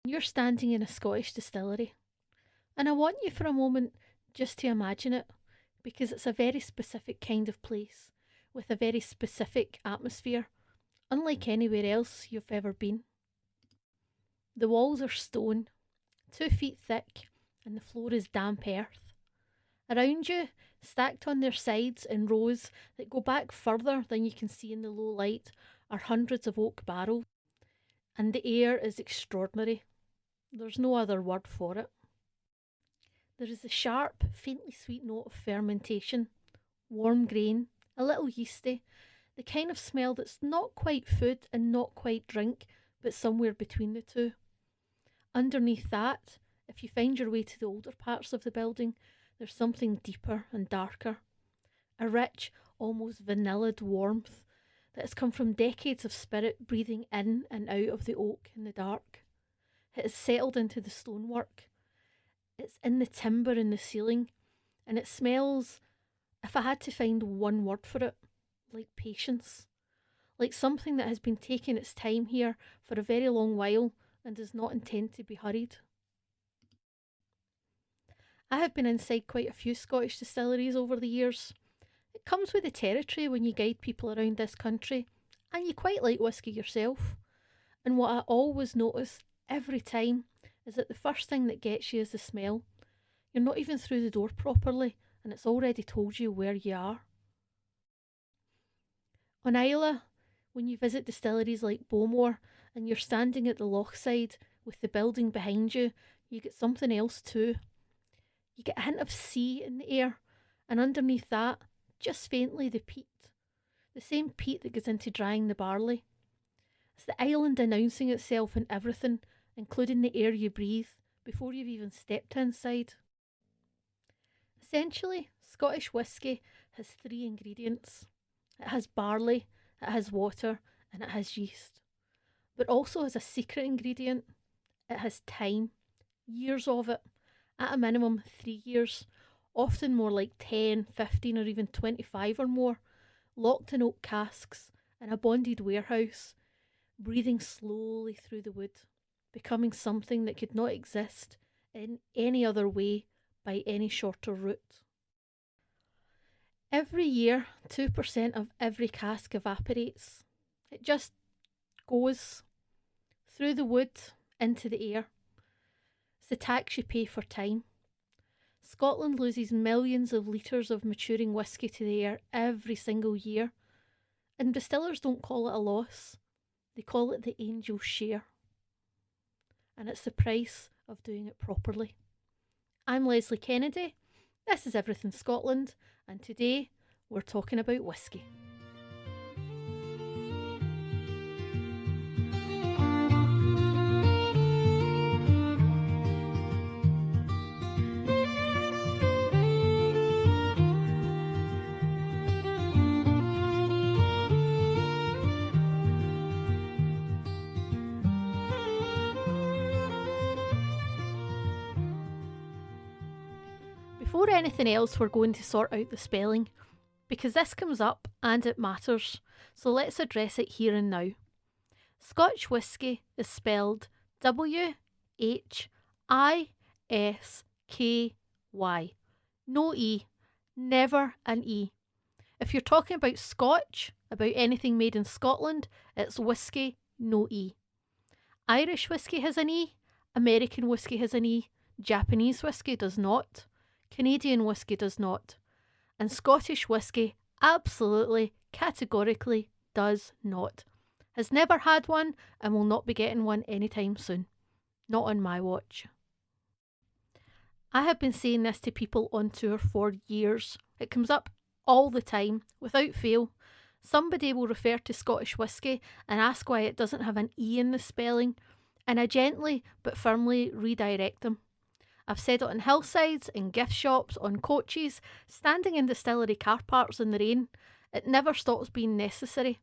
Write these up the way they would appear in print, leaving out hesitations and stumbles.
You're standing in a Scottish distillery, and I want you for a moment just to imagine it, because it's a very specific kind of place with a very specific atmosphere, unlike anywhere else you've ever been. The walls are stone, 2 feet thick, and the floor is damp earth. Around you, stacked on their sides in rows that go back further than you can see in the low light, are hundreds of oak barrels, and the air is extraordinary. There's no other word for it. There is a sharp, faintly sweet note of fermentation, warm grain, a little yeasty, the kind of smell that's not quite food and not quite drink, but somewhere between the two. Underneath that, if you find your way to the older parts of the building, there's something deeper and darker. A rich, almost vanilla'd warmth that has come from decades of spirit breathing in and out of the oak in the dark. It has settled into the stonework. It's in the timber in the ceiling, and it smells, if I had to find one word for it, like patience. Like something that has been taking its time here for a very long while and does not intend to be hurried. I have been inside quite a few Scottish distilleries over the years. It comes with the territory when you guide people around this country, and you quite like whisky yourself. And what I always notice every time is that the first thing that gets you is the smell. You're not even through the door properly, and it's already told you where you are. On Islay, when you visit distilleries like Bowmore and you're standing at the loch side with the building behind you, you get something else too. You get a hint of sea in the air, and underneath that, just faintly, the peat. The same peat that goes into drying the barley. It's the island announcing itself in everything, including the air you breathe, before you've even stepped inside. Essentially, Scottish whisky has three ingredients. It has barley, it has water, and it has yeast. But also has a secret ingredient. It has time. Years of it. At a minimum 3 years. Often more like 10, 15 or even 25 or more. Locked in oak casks in a bonded warehouse. Breathing slowly through the wood. Becoming something that could not exist in any other way by any shorter route. Every year, 2% of every cask evaporates. It just goes through the wood into the air. It's the tax you pay for time. Scotland loses millions of litres of maturing whisky to the air every single year. And distillers don't call it a loss. They call it the angel's share. And it's the price of doing it properly. I'm Leslie Kennedy. This is Everything Scotland, and today we're talking about whisky. Before anything else, we're going to sort out the spelling, because this comes up and it matters, so let's address it here and now. Scotch whisky is spelled W-H-I-S-K-Y. No E, never an E. If you're talking about Scotch, about anything made in Scotland, it's whisky, no E. Irish whisky has an E, American whisky has an E, Japanese whisky does not. Canadian whisky does not. And Scottish whisky absolutely, categorically does not. Has never had one and will not be getting one anytime soon. Not on my watch. I have been saying this to people on tour for years. It comes up all the time, without fail. Somebody will refer to Scottish whisky and ask why it doesn't have an E in the spelling, and I gently but firmly redirect them. I've said it on hillsides, in gift shops, on coaches, standing in distillery car parks in the rain. It never stops being necessary.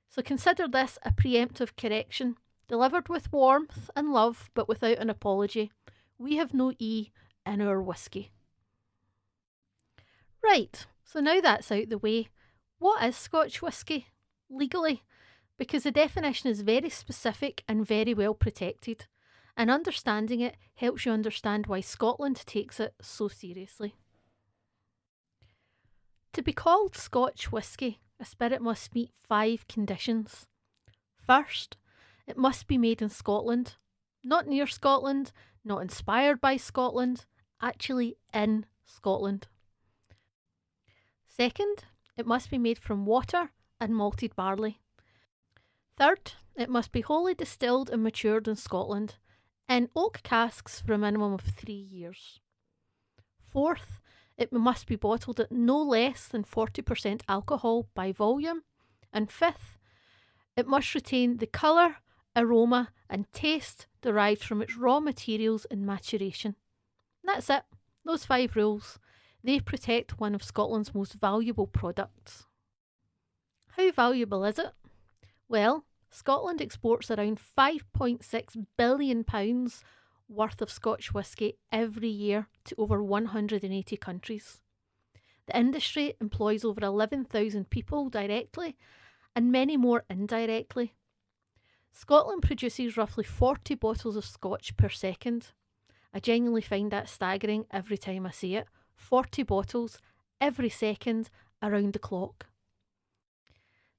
So consider this a preemptive correction, delivered with warmth and love, but without an apology. We have no E in our whisky. Right, so now that's out the way, what is Scotch whisky? Legally? Because the definition is very specific and very well protected. and understanding it helps you understand why Scotland takes it so seriously. To be called Scotch whisky, a spirit must meet 5 conditions. First, it must be made in Scotland, not near Scotland, not inspired by Scotland, actually in Scotland. Second, it must be made from water and malted barley. Third, it must be wholly distilled and matured in Scotland, in oak casks for a minimum of 3 years. Fourth, it must be bottled at no less than 40% alcohol by volume. And fifth, it must retain the colour, aroma and taste derived from its raw materials in maturation. That's it, those 5 rules. They protect one of Scotland's most valuable products. How valuable is it? Well, Scotland exports around £5.6 billion worth of Scotch whisky every year to over 180 countries. The industry employs over 11,000 people directly and many more indirectly. Scotland produces roughly 40 bottles of Scotch per second. I genuinely find that staggering every time I see it. 40 bottles every second around the clock.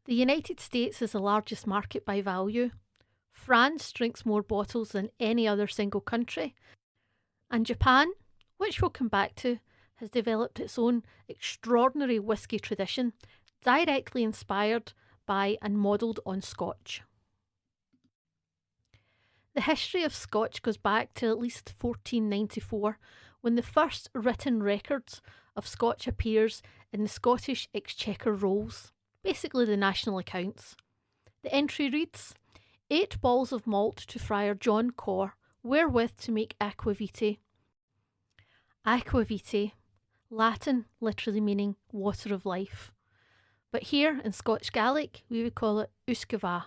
The United States is the largest market by value. France drinks more bottles than any other single country. And Japan, which we'll come back to, has developed its own extraordinary whisky tradition, directly inspired by and modelled on Scotch. The history of Scotch goes back to at least 1494, when the first written records of Scotch appears in the Scottish Exchequer Rolls, basically the national accounts. The entry reads, 8 balls of malt to Friar John Core, wherewith to make aquavitae. Aquavitae, Latin literally meaning water of life. But here in Scotch Gaelic we would call it uscava,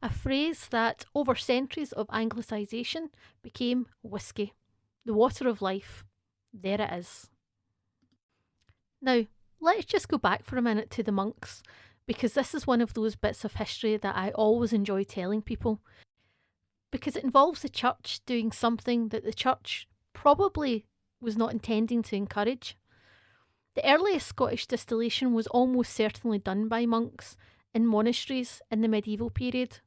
a phrase that over centuries of anglicisation became whisky, the water of life. There it is. Now, let's just go back for a minute to the monks, because this is one of those bits of history that I always enjoy telling people, because it involves the church doing something that the church probably was not intending to encourage. The earliest Scottish distillation was almost certainly done by monks in monasteries in the medieval period.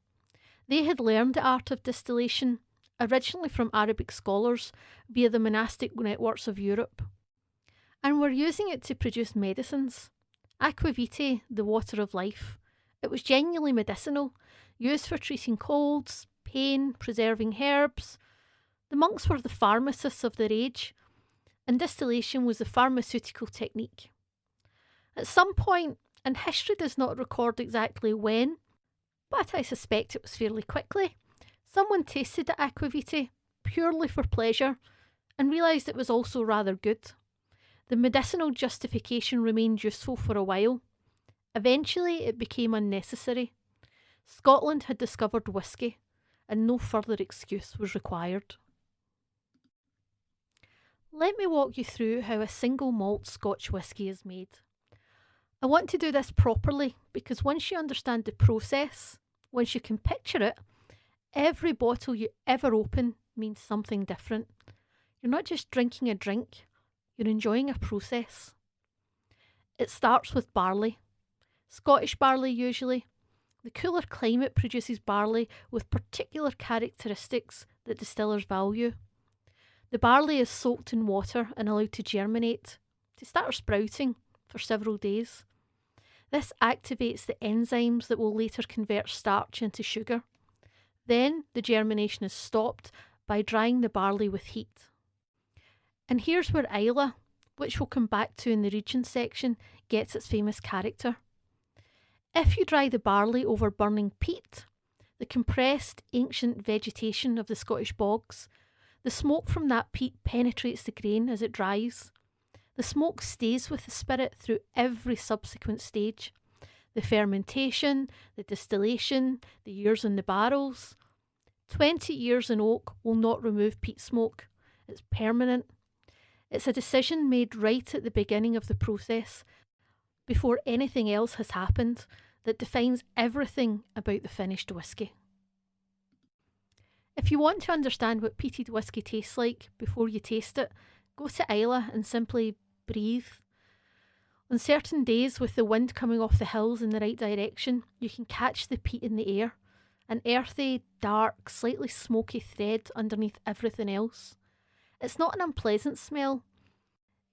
They had learned the art of distillation, originally from Arabic scholars via the monastic networks of Europe, and were using it to produce medicines. Aquavitae, the water of life. It was genuinely medicinal, used for treating colds, pain, preserving herbs. The monks were the pharmacists of their age, and distillation was the pharmaceutical technique. At some point, and history does not record exactly when, but I suspect it was fairly quickly, someone tasted the aquavitae purely for pleasure and realised it was also rather good. The medicinal justification remained useful for a while. Eventually it became unnecessary. Scotland had discovered whisky, and no further excuse was required. Let me walk you through how a single malt Scotch whisky is made. I want to do this properly because once you understand the process, once you can picture it, every bottle you ever open means something different. You're not just drinking a drink, you're enjoying a process. It starts with barley. Scottish barley usually. The cooler climate produces barley with particular characteristics that distillers value. The barley is soaked in water and allowed to germinate, to start sprouting for several days. This activates the enzymes that will later convert starch into sugar. Then the germination is stopped by drying the barley with heat. And here's where Islay, which we'll come back to in the region section, gets its famous character. If you dry the barley over burning peat, the compressed ancient vegetation of the Scottish bogs, the smoke from that peat penetrates the grain as it dries. The smoke stays with the spirit through every subsequent stage. The fermentation, the distillation, the years in the barrels. 20 years in oak will not remove peat smoke. It's permanent. It's a decision made right at the beginning of the process, before anything else has happened, that defines everything about the finished whisky. If If you want to understand what peated whisky tastes like before you taste it, go to Islay and simply breathe. On certain days, with the wind coming off the hills in the right direction, you can catch the peat in the air, an earthy, dark, slightly smoky thread underneath everything else. It's not an unpleasant smell.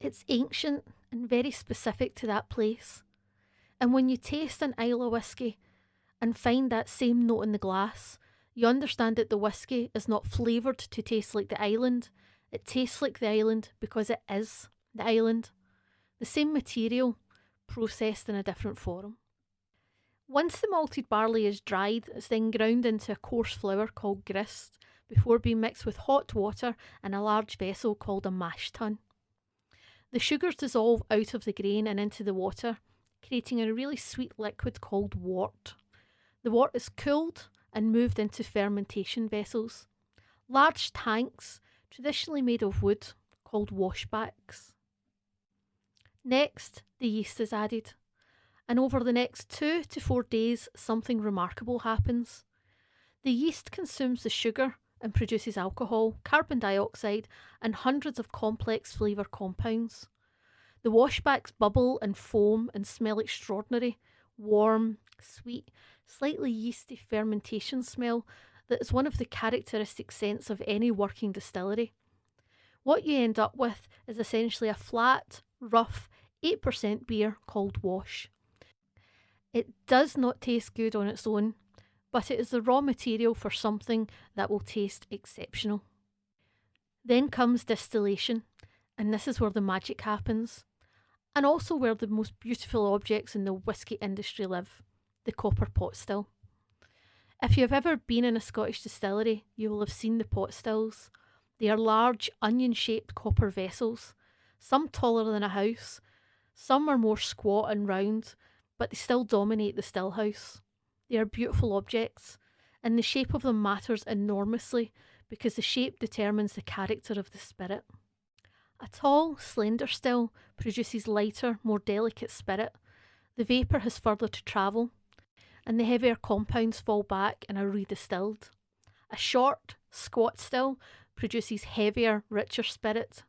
It's ancient and very specific to that place. And when you taste an Islay whisky and find that same note in the glass, you understand that the whisky is not flavoured to taste like the island. It tastes like the island because it is the island. The same material, processed in a different form. Once the malted barley is dried, it's then ground into a coarse flour called grist before being mixed with hot water in a large vessel called a mash tun. The sugars dissolve out of the grain and into the water, creating a really sweet liquid called wort. The wort is cooled and moved into fermentation vessels, large tanks traditionally made of wood called washbacks. Next, the yeast is added, and over the next 2 to 4 days, something remarkable happens. The yeast consumes the sugar and produces alcohol, carbon dioxide, and hundreds of complex flavour compounds. The washbacks bubble and foam and smell extraordinary, warm, sweet, slightly yeasty fermentation smell that is one of the characteristic scents of any working distillery. What you end up with is essentially a flat, rough, 8% beer called wash. It does not taste good on its own, but it is the raw material for something that will taste exceptional. Then comes distillation, and this is where the magic happens, and also where the most beautiful objects in the whisky industry live, the copper pot still. If you have ever been in a Scottish distillery, you will have seen the pot stills. They are large, onion-shaped copper vessels, some taller than a house, some are more squat and round, but they still dominate the still house. They are beautiful objects, and the shape of them matters enormously because the shape determines the character of the spirit. A tall, slender still produces lighter, more delicate spirit. The vapour has further to travel, and the heavier compounds fall back and are redistilled. A short, squat still produces heavier, richer spirit.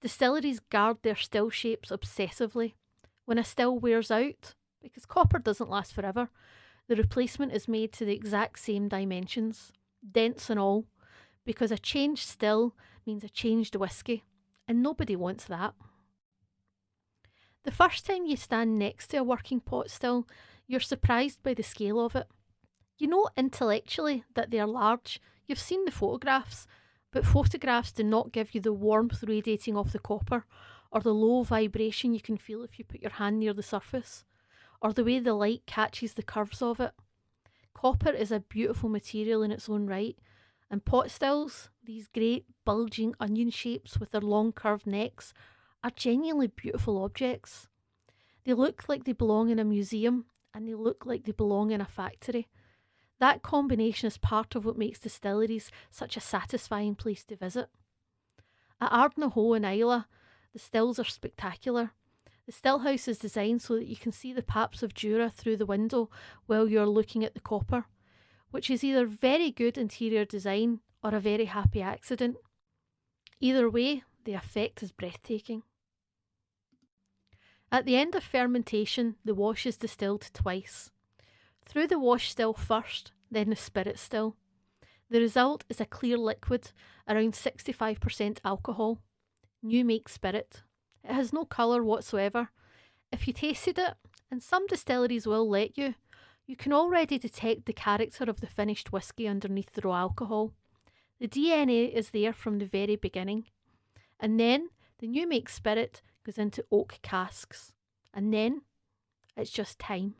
Distilleries guard their still shapes obsessively. When a still wears out, because copper doesn't last forever, the replacement is made to the exact same dimensions, dents and all, because a changed still means a changed whisky, and nobody wants that. The first time you stand next to a working pot still, you're surprised by the scale of it. You know intellectually that they are large, you've seen the photographs, but photographs do not give you the warmth radiating off the copper, or the low vibration you can feel if you put your hand near the surface, or the way the light catches the curves of it. Copper is a beautiful material in its own right, and pot stills, these great bulging onion shapes with their long curved necks, are genuinely beautiful objects. They look like they belong in a museum, and they look like they belong in a factory. That combination is part of what makes distilleries such a satisfying place to visit. At Ardnahoe in Islay, the stills are spectacular. The still house is designed so that you can see the paps of Jura through the window while you're looking at the copper, which is either very good interior design or a very happy accident. Either way, the effect is breathtaking. At the end of fermentation, the wash is distilled twice. Through the wash still first, then the spirit still. The result is a clear liquid, around 65% alcohol. New make spirit. It has no colour whatsoever. If you tasted it, and some distilleries will let you, you can already detect the character of the finished whisky underneath the raw alcohol. The DNA is there from the very beginning. And then the new make spirit goes into oak casks. And then it's just time.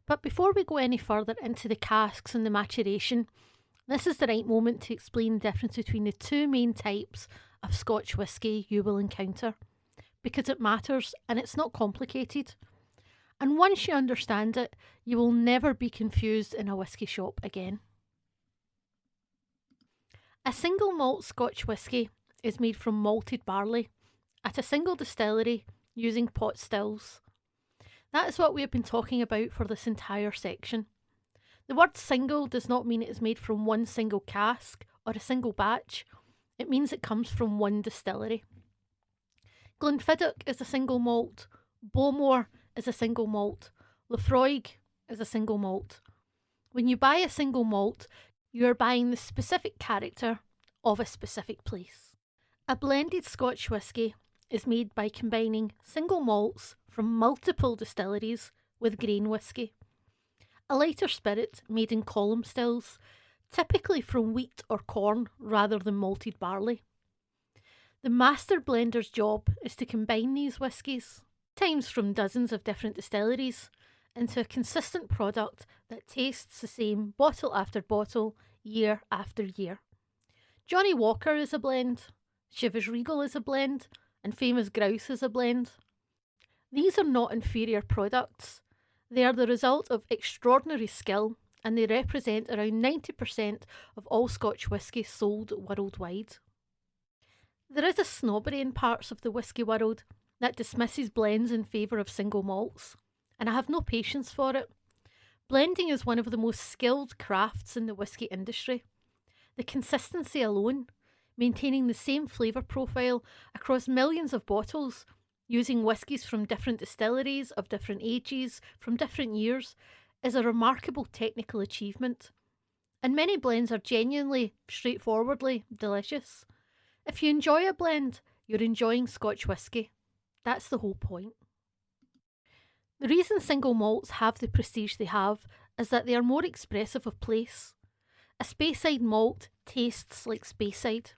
But before we go any further into the casks and the maturation, this is the right moment to explain the difference between the two main types of Scotch whisky you will encounter, because it matters and it's not complicated. And once you understand it, you will never be confused in a whisky shop again. A single malt Scotch whisky is made from malted barley at a single distillery using pot stills. That is what we have been talking about for this entire section. The word single does not mean it is made from one single cask or a single batch. It means it comes from one distillery. Glenfiddich is a single malt. Bowmore is a single malt. Laphroaig is a single malt. When you buy a single malt, you are buying the specific character of a specific place. A blended Scotch whisky is made by combining single malts from multiple distilleries with grain whisky. A lighter spirit made in column stills, typically from wheat or corn rather than malted barley. The master blender's job is to combine these whiskies, times from dozens of different distilleries, into a consistent product that tastes the same bottle after bottle, year after year. Johnnie Walker is a blend, Chivas Regal is a blend, and Famous Grouse is a blend. These are not inferior products. They are the result of extraordinary skill, and they represent around 90% of all Scotch whisky sold worldwide. There is a snobbery in parts of the whisky world that dismisses blends in favour of single malts, and I have no patience for it. Blending is one of the most skilled crafts in the whisky industry. The consistency alone, maintaining the same flavour profile across millions of bottles, using whiskies from different distilleries of different ages, from different years, is a remarkable technical achievement. And many blends are genuinely, straightforwardly delicious. If you enjoy a blend, you're enjoying Scotch whisky. That's the whole point. The reason single malts have the prestige they have is that they are more expressive of place. A Speyside malt tastes like Speyside.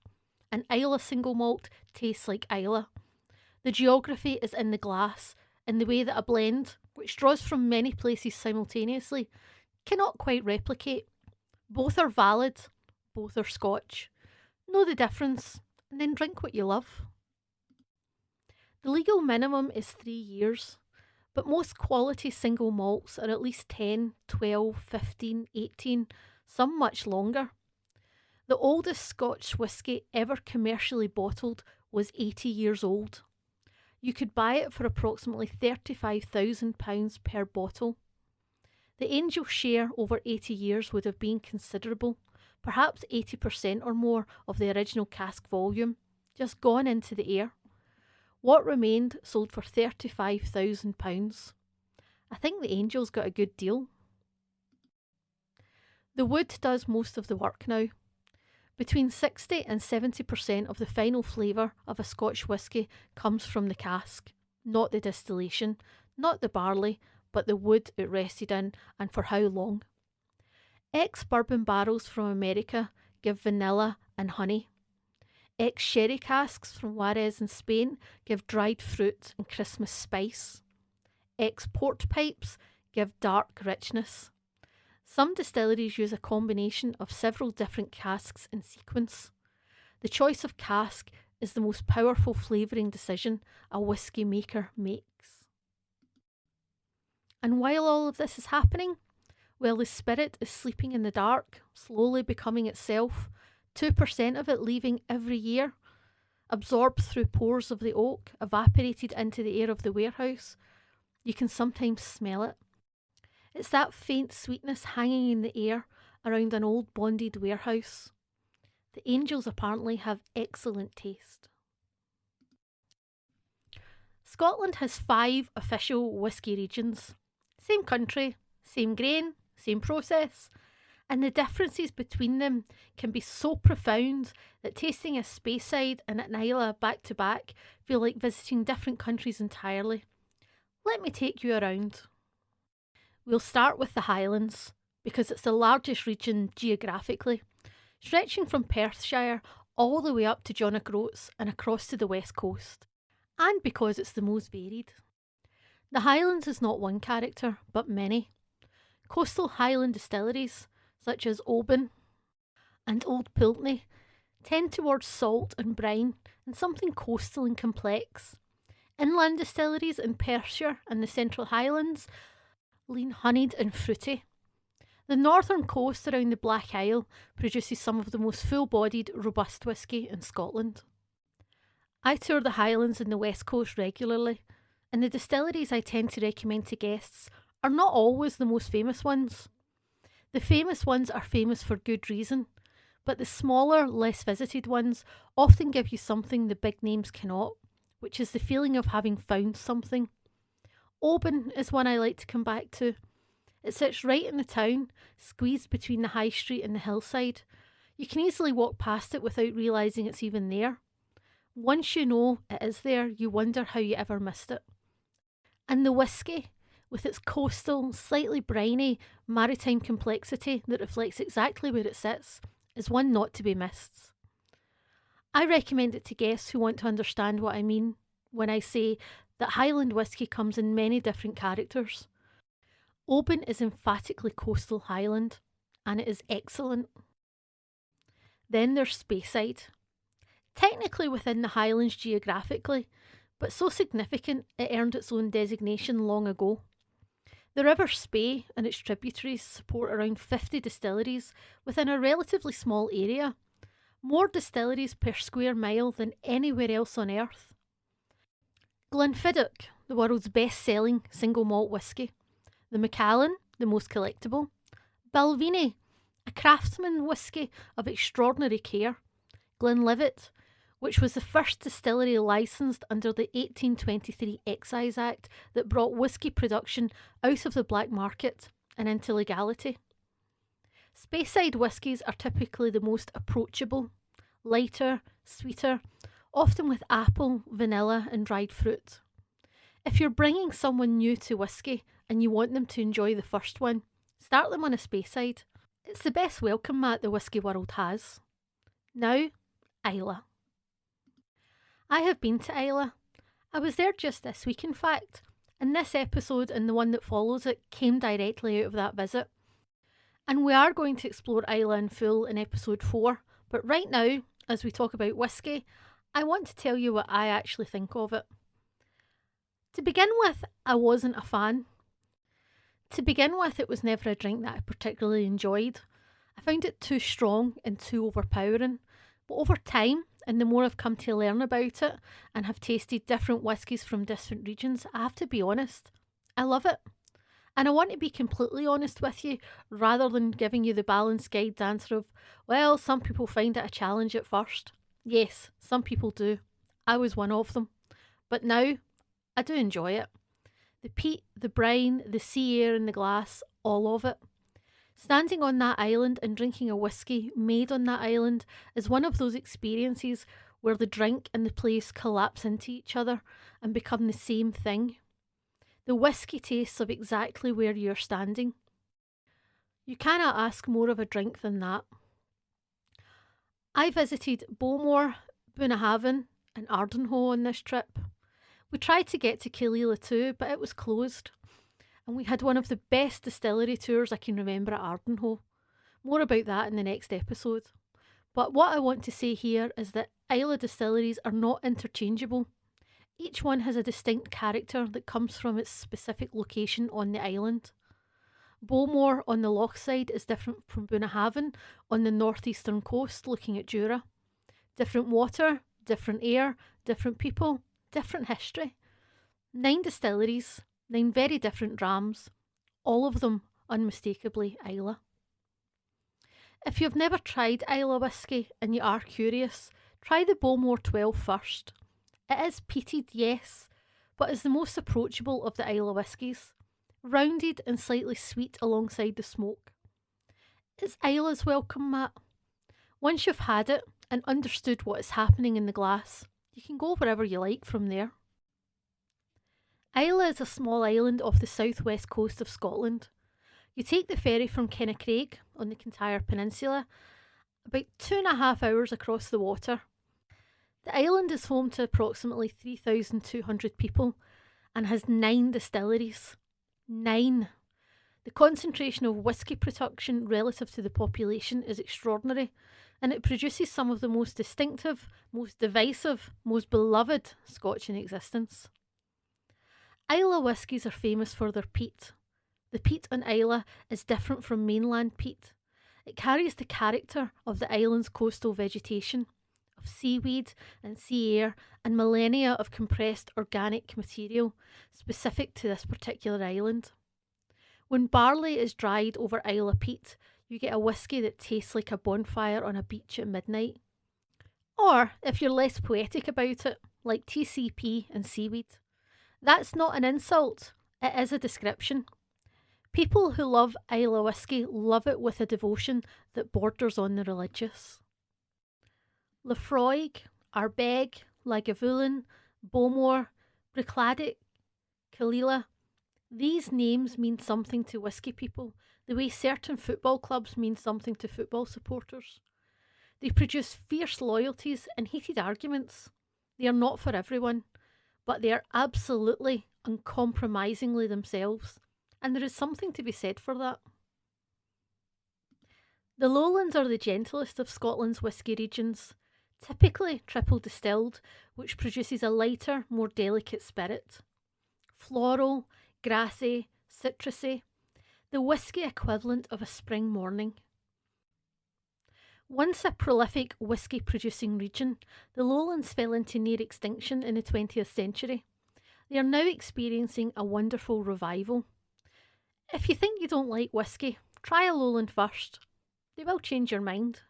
An Islay single malt tastes like Islay. The geography is in the glass, in the way that a blend, which draws from many places simultaneously, cannot quite replicate. Both are valid, both are Scotch. Know the difference, and then drink what you love. The legal minimum is 3 years, but most quality single malts are at least 10, 12, 15, 18, some much longer. The oldest Scotch whisky ever commercially bottled was 80 years old. You could buy it for approximately £35,000 per bottle. The Angel share over 80 years would have been considerable, perhaps 80% or more of the original cask volume, just gone into the air. What remained sold for £35,000. I think the Angel's got a good deal. The wood does most of the work now. Between 60 and 70% of the final flavour of a Scotch whisky comes from the cask, not the distillation, not the barley, but the wood it rested in and for how long. Ex-bourbon barrels from America give vanilla and honey. Ex-sherry casks from Juarez in Spain give dried fruit and Christmas spice. Ex-port pipes give dark richness. Some distilleries use a combination of several different casks in sequence. The choice of cask is the most powerful flavouring decision a whisky maker makes. And while all of this is happening, while the spirit is sleeping in the dark, slowly becoming itself, 2% of it leaving every year, absorbed through pores of the oak, evaporated into the air of the warehouse, you can sometimes smell it. It's that faint sweetness hanging in the air around an old bonded warehouse. The Angels apparently have excellent taste. Scotland has 5 official whisky regions. Same country, same grain, same process, and the differences between them can be so profound that tasting a Speyside and an Islay back to back feel like visiting different countries entirely. Let me take you around. We'll start with the Highlands, because it's the largest region geographically, stretching from Perthshire all the way up to John O'Groats and across to the west coast, and because it's the most varied. The Highlands is not one character, but many. Coastal Highland distilleries, such as Oban and Old Pulteney, tend towards salt and brine and something coastal and complex. Inland distilleries in Perthshire and the Central Highlands lean honeyed and fruity. The northern coast around the Black Isle produces some of the most full-bodied, robust whisky in Scotland. I tour the Highlands and the West Coast regularly, and the distilleries I tend to recommend to guests are not always the most famous ones. The famous ones are famous for good reason, but the smaller, less visited ones often give you something the big names cannot, which is the feeling of having found something. Oban is one I like to come back to. It sits right in the town, squeezed between the high street and the hillside. You can easily walk past it without realising it's even there. Once you know it is there, you wonder how you ever missed it. And the whisky, with its coastal, slightly briny, maritime complexity that reflects exactly where it sits, is one not to be missed. I recommend it to guests who want to understand what I mean when I say that Highland whisky comes in many different characters. Oban is emphatically coastal Highland, and it is excellent. Then there's Speyside. Technically within the Highlands geographically, but so significant it earned its own designation long ago. The River Spey and its tributaries support around 50 distilleries within a relatively small area, more distilleries per square mile than anywhere else on earth. Glenfiddich, the world's best-selling single malt whisky. The Macallan, the most collectible. Balvenie, a craftsman whisky of extraordinary care. Glenlivet, which was the first distillery licensed under the 1823 Excise Act that brought whisky production out of the black market and into legality. Speyside whiskies are typically the most approachable, lighter, sweeter, often with apple, vanilla and dried fruit. If you're bringing someone new to whisky and you want them to enjoy the first one, start them on a Speyside. It's the best welcome mat the whisky world has. Now, Islay. I have been to Islay. I was there just this week, in fact, and this episode and the one that follows it came directly out of that visit. And we are going to explore Islay in full in episode 4, but right now, as we talk about whisky, I want to tell you what I actually think of it. To begin with, I wasn't a fan. To begin with, it was never a drink that I particularly enjoyed. I found it too strong and too overpowering. But over time, and the more I've come to learn about it and have tasted different whiskies from different regions, I have to be honest, I love it. And I want to be completely honest with you, rather than giving you the balanced guide answer of, well, some people find it a challenge at first. Yes, some people do. I was one of them. But now, I do enjoy it. The peat, the brine, the sea air in the glass, all of it. Standing on that island and drinking a whisky made on that island is one of those experiences where the drink and the place collapse into each other and become the same thing. The whisky tastes of exactly where you're standing. You cannot ask more of a drink than that. I visited Bowmore, Bunnahabhain and Ardenhoe on this trip. We tried to get to Killila too, but it was closed. And we had one of the best distillery tours I can remember at Ardenhoe. More about that in the next episode. But what I want to say here is that Islay distilleries are not interchangeable. Each one has a distinct character that comes from its specific location on the island. Bowmore on the loch side is different from Bunnahabhain on the northeastern coast looking at Jura. Different water, different air, different people, different history. 9 distilleries, 9 very different drams, all of them unmistakably Islay. If you've never tried Islay whisky and you are curious, try the Bowmore 12 first. It is peated, yes, but is the most approachable of the Islay whiskies, rounded and slightly sweet alongside the smoke. It's Islay's welcome mat. Once you've had it and understood what is happening in the glass, you can go wherever you like from there. Islay is a small island off the southwest coast of Scotland. You take the ferry from Kennacraig on the Kintyre Peninsula, about 2.5 hours across the water. The island is home to approximately 3,200 people and has 9 distilleries. 9. The concentration of whisky production relative to the population is extraordinary, and it produces some of the most distinctive, most divisive, most beloved Scotch in existence. Islay whiskies are famous for their peat. The peat on Islay is different from mainland peat. It carries the character of the island's coastal vegetation, of seaweed and sea air and millennia of compressed organic material specific to this particular island. When barley is dried over Isle of Peat, you get a whisky that tastes like a bonfire on a beach at midnight. Or, if you're less poetic about it, like TCP and seaweed. That's not an insult, it is a description. People who love Isla whisky love it with a devotion that borders on the religious. Lefroig, Ardbeg, Lagavulin, Bowmore, Bruichladdich, Killila. These names mean something to whisky people, the way certain football clubs mean something to football supporters. They produce fierce loyalties and heated arguments. They are not for everyone, but they are absolutely, uncompromisingly themselves, and there is something to be said for that. The Lowlands are the gentlest of Scotland's whisky regions, typically triple distilled, which produces a lighter, more delicate spirit. Floral, grassy, citrusy, the whisky equivalent of a spring morning. Once a prolific whisky producing region, the Lowlands fell into near extinction in the 20th century. They are now experiencing a wonderful revival. If you think you don't like whisky, try a Lowland first. They will change your mind.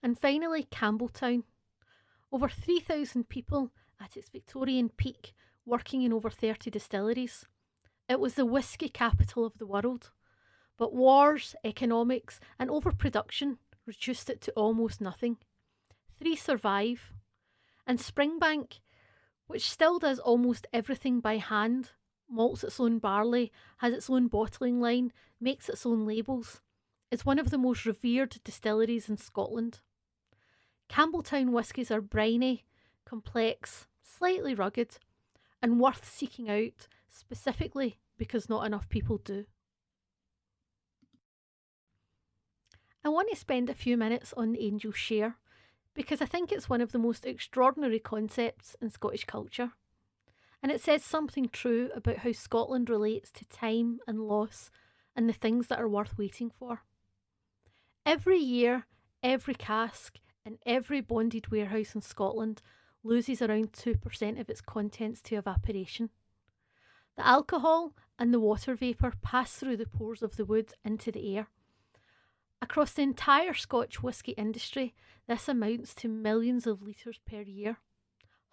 And finally, Campbelltown. Over 3,000 people at its Victorian peak, working in over 30 distilleries. It was the whisky capital of the world, but wars, economics and overproduction reduced it to almost nothing. 3 survive, and Springbank, which still does almost everything by hand, malts its own barley, has its own bottling line, makes its own labels, is one of the most revered distilleries in Scotland. Campbelltown whiskies are briny, complex, slightly rugged, and worth seeking out specifically because not enough people do. I want to spend a few minutes on the angel share because I think it's one of the most extraordinary concepts in Scottish culture. And it says something true about how Scotland relates to time and loss and the things that are worth waiting for. Every year, every cask in every bonded warehouse in Scotland loses around 2% of its contents to evaporation. The alcohol and the water vapour pass through the pores of the wood into the air. Across the entire Scotch whisky industry, this amounts to millions of litres per year.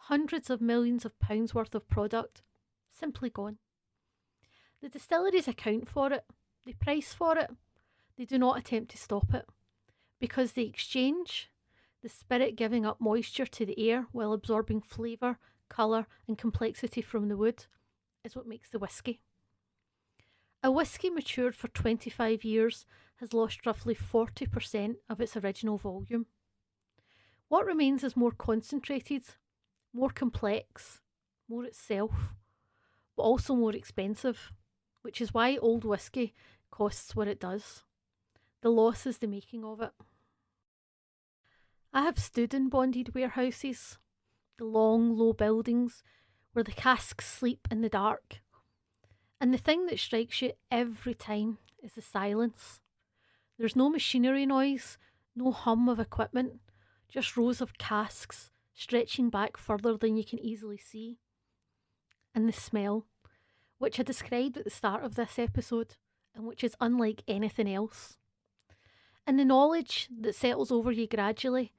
Hundreds of millions of pounds worth of product simply gone. The distilleries account for it, they price for it, they do not attempt to stop it, because the exchange, the spirit giving up moisture to the air while absorbing flavour, colour and complexity from the wood, is what makes the whisky. A whisky matured for 25 years has lost roughly 40% of its original volume. What remains is more concentrated, more complex, more itself, but also more expensive, which is why old whisky costs what it does. The loss is the making of it. I have stood in bonded warehouses, the long, low buildings where the casks sleep in the dark. And the thing that strikes you every time is the silence. There's no machinery noise, no hum of equipment, just rows of casks stretching back further than you can easily see. And the smell, which I described at the start of this episode, and which is unlike anything else. And the knowledge that settles over you gradually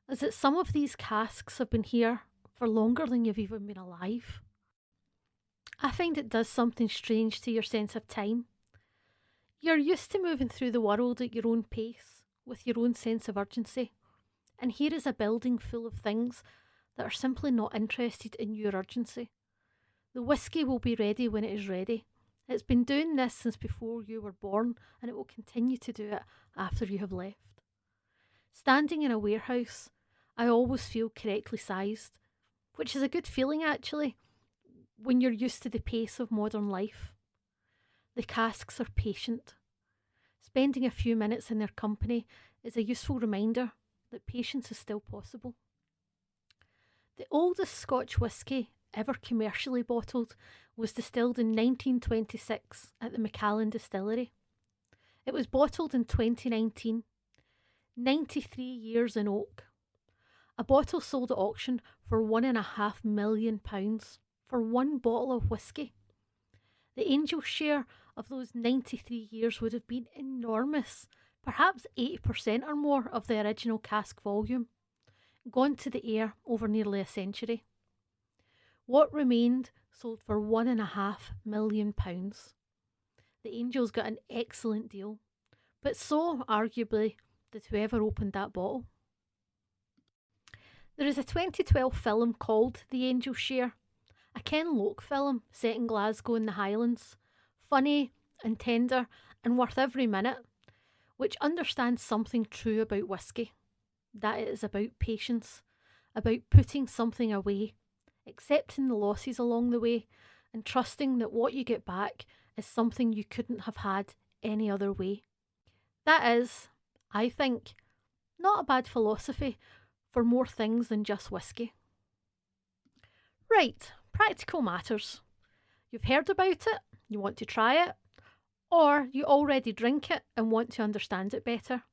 is that some of these casks have been here for longer than you've even been alive. I find it does something strange to your sense of time. You're used to moving through the world at your own pace, with your own sense of urgency. And here is a building full of things that are simply not interested in your urgency. The whisky will be ready when it is ready. It's been doing this since before you were born, and it will continue to do it after you have left. Standing in a warehouse, I always feel correctly sized, which is a good feeling actually, when you're used to the pace of modern life. The casks are patient. Spending a few minutes in their company is a useful reminder that patience is still possible. The oldest Scotch whisky ever commercially bottled was distilled in 1926 at the Macallan Distillery. It was bottled in 2019, 93 years in oak. A bottle sold at auction for £1.5 million for one bottle of whisky. The Angel's share of those 93 years would have been enormous, perhaps 80% or more of the original cask volume, gone to the air over nearly a century. What remained sold for £1.5 million. The Angels got an excellent deal, but so, arguably, did whoever opened that bottle. There is a 2012 film called The Angel's Share, a Ken Loach film set in Glasgow in the Highlands, funny and tender and worth every minute, which understands something true about whisky, that it is about patience, about putting something away, accepting the losses along the way, and trusting that what you get back is something you couldn't have had any other way. That is, I think, not a bad philosophy for more things than just whisky. Right, practical matters. You've heard about it, you want to try it, or you already drink it and want to understand it better.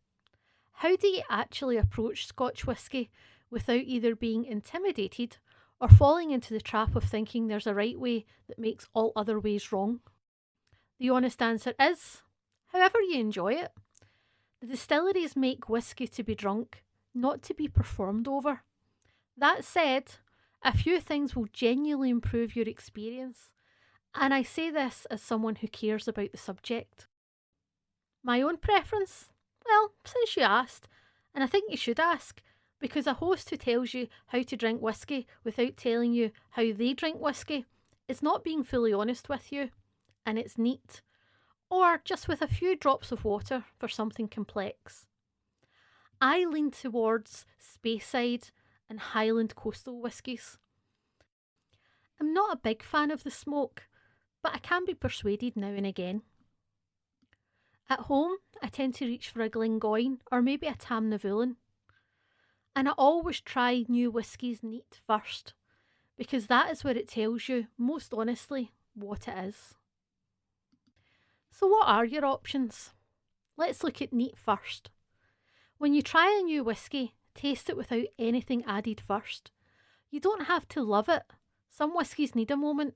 How do you actually approach Scotch whisky without either being intimidated or falling into the trap of thinking there's a right way that makes all other ways wrong? The honest answer is, however you enjoy it. The distilleries make whisky to be drunk, not to be performed over. That said, a few things will genuinely improve your experience, and I say this as someone who cares about the subject. My own preference? Well, since you asked, and I think you should ask, because a host who tells you how to drink whisky without telling you how they drink whisky is not being fully honest with you, and it's neat, or just with a few drops of water for something complex. I lean towards Speyside and Highland coastal whiskies. I'm not a big fan of the smoke, but I can be persuaded now and again. At home, I tend to reach for a Glengoyne or maybe a Tamnavulin. And I always try new whiskies neat first, because that is where it tells you, most honestly, what it is. So what are your options? Let's look at neat first. When you try a new whisky, taste it without anything added first. You don't have to love it. Some whiskies need a moment,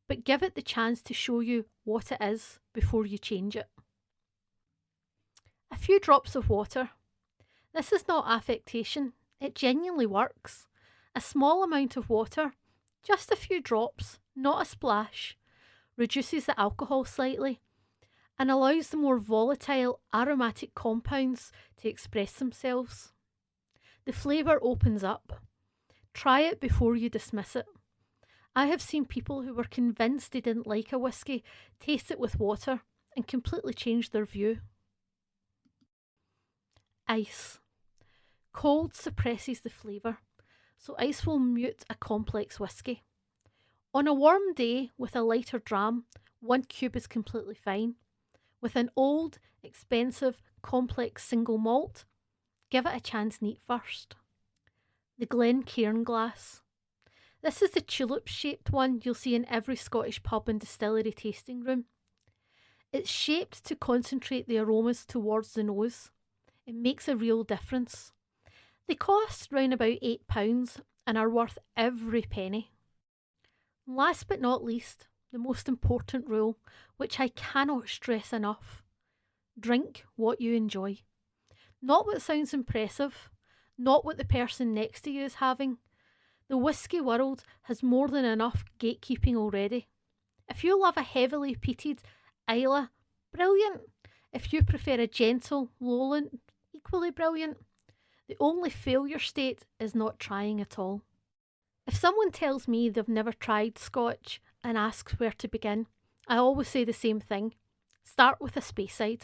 but give it the chance to show you what it is before you change it. A few drops of water. This is not affectation, it genuinely works. A small amount of water, just a few drops, not a splash, reduces the alcohol slightly and allows the more volatile aromatic compounds to express themselves. The flavour opens up. Try it before you dismiss it. I have seen people who were convinced they didn't like a whisky taste it with water and completely change their view. Ice. Cold suppresses the flavour, so ice will mute a complex whisky. On a warm day with a lighter dram, 1 cube is completely fine. With an old, expensive, complex single malt, give it a chance neat first. The Glencairn glass. This is the tulip-shaped one you'll see in every Scottish pub and distillery tasting room. It's shaped to concentrate the aromas towards the nose. It makes a real difference. They cost round about £8 and are worth every penny. Last but not least, the most important rule, which I cannot stress enough. Drink what you enjoy. Not what sounds impressive, not what the person next to you is having. The whisky world has more than enough gatekeeping already. If you love a heavily peated Islay, brilliant. If you prefer a gentle Lowland, equally brilliant. The only failure state is not trying at all. If someone tells me they've never tried Scotch and asks where to begin, I always say the same thing. Start with a Speyside.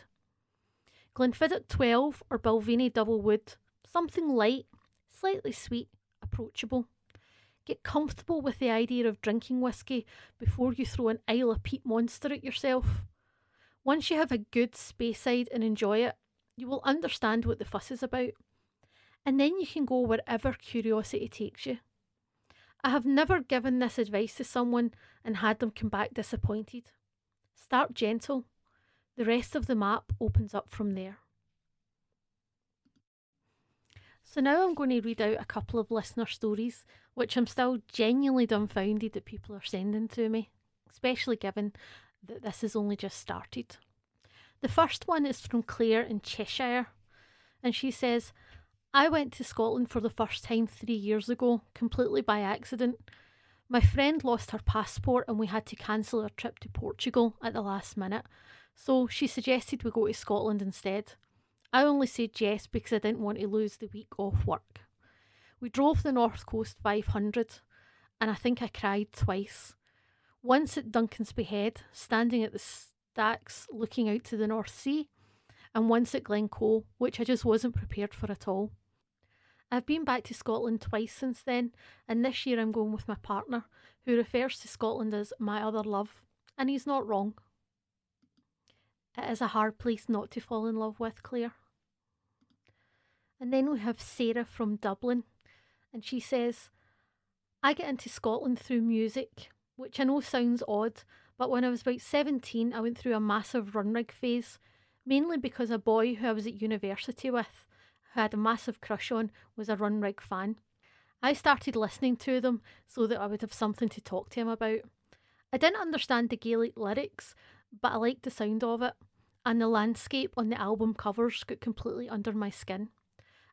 Glenfiddich 12 or Balvenie Double Wood. Something light, slightly sweet, approachable. Get comfortable with the idea of drinking whisky before you throw an Islay peat monster at yourself. Once you have a good Speyside and enjoy it, you will understand what the fuss is about. And then you can go wherever curiosity takes you. I have never given this advice to someone and had them come back disappointed. Start gentle. The rest of the map opens up from there. So now I'm going to read out a couple of listener stories, which I'm still genuinely dumbfounded that people are sending to me, especially given that this has only just started. The first one is from Claire in Cheshire, and she says, I went to Scotland for the first time 3 years ago, completely by accident. My friend lost her passport and we had to cancel our trip to Portugal at the last minute, so she suggested we go to Scotland instead. I only said yes because I didn't want to lose the week off work. We drove the North Coast 500 and I think I cried twice. Once at Duncansby Head, standing at the stacks looking out to the North Sea, and once at Glencoe, which I just wasn't prepared for at all. I've been back to Scotland twice since then, and this year I'm going with my partner, who refers to Scotland as my other love, and he's not wrong. It is a hard place not to fall in love with, Claire. And then we have Sarah from Dublin, and she says, I get into Scotland through music, which I know sounds odd, but when I was about 17 I went through a massive run rig phase, mainly because a boy who I was at university with, who I had a massive crush on, was a run rig fan. I started listening to them so that I would have something to talk to him about. I didn't understand the Gaelic lyrics, but I liked the sound of it, and the landscape on the album covers got completely under my skin.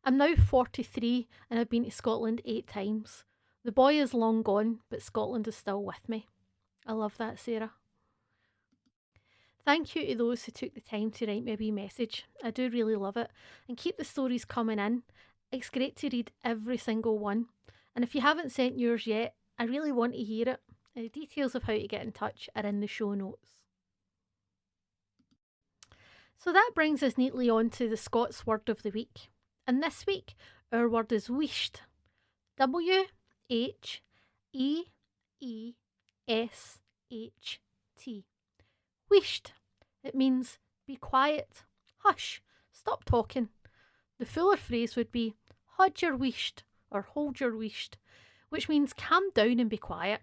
I'm now 43 and I've been to Scotland 8 times. The boy is long gone, but Scotland is still with me. I love that, Sarah. Thank you to those who took the time to write me a wee message. I do really love it. And keep the stories coming in. It's great to read every single one. And if you haven't sent yours yet, I really want to hear it. The details of how to get in touch are in the show notes. So that brings us neatly on to the Scots word of the week. And this week, our word is wheesht. W-H-E-E-S-H-T. Wheesht. It means be quiet, hush, stop talking. The fuller phrase would be hod your wheesht or hold your wheesht, which means calm down and be quiet.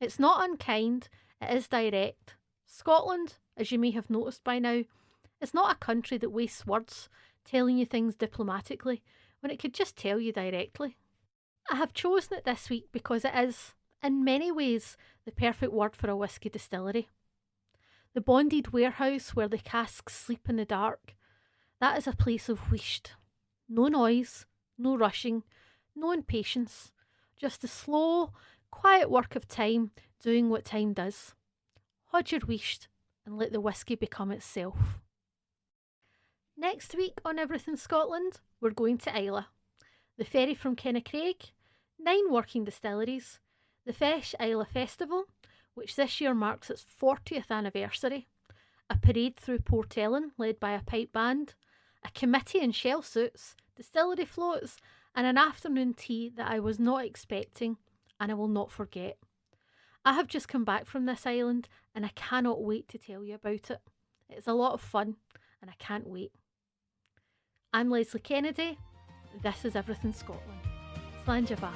It's not unkind, it is direct. Scotland, as you may have noticed by now, is not a country that wastes words telling you things diplomatically when it could just tell you directly. I have chosen it this week because it is, in many ways, the perfect word for a whisky distillery. The bonded warehouse where the casks sleep in the dark, that is a place of wheesht. No noise, no rushing, no impatience, just the slow, quiet work of time doing what time does. Hold your wheesht and let the whisky become itself. Next week on Everything Scotland, we're going to Islay. The ferry from Kennacraig, 9 working distilleries, the Feis Islay Festival, which this year marks its 40th anniversary, a parade through Port Ellen led by a pipe band, a committee in shell suits, distillery floats, and an afternoon tea that I was not expecting and I will not forget. I have just come back from this island and I cannot wait to tell you about it. It's a lot of fun and I can't wait. I'm Leslie Kennedy. This is Everything Scotland. Slán Jabá.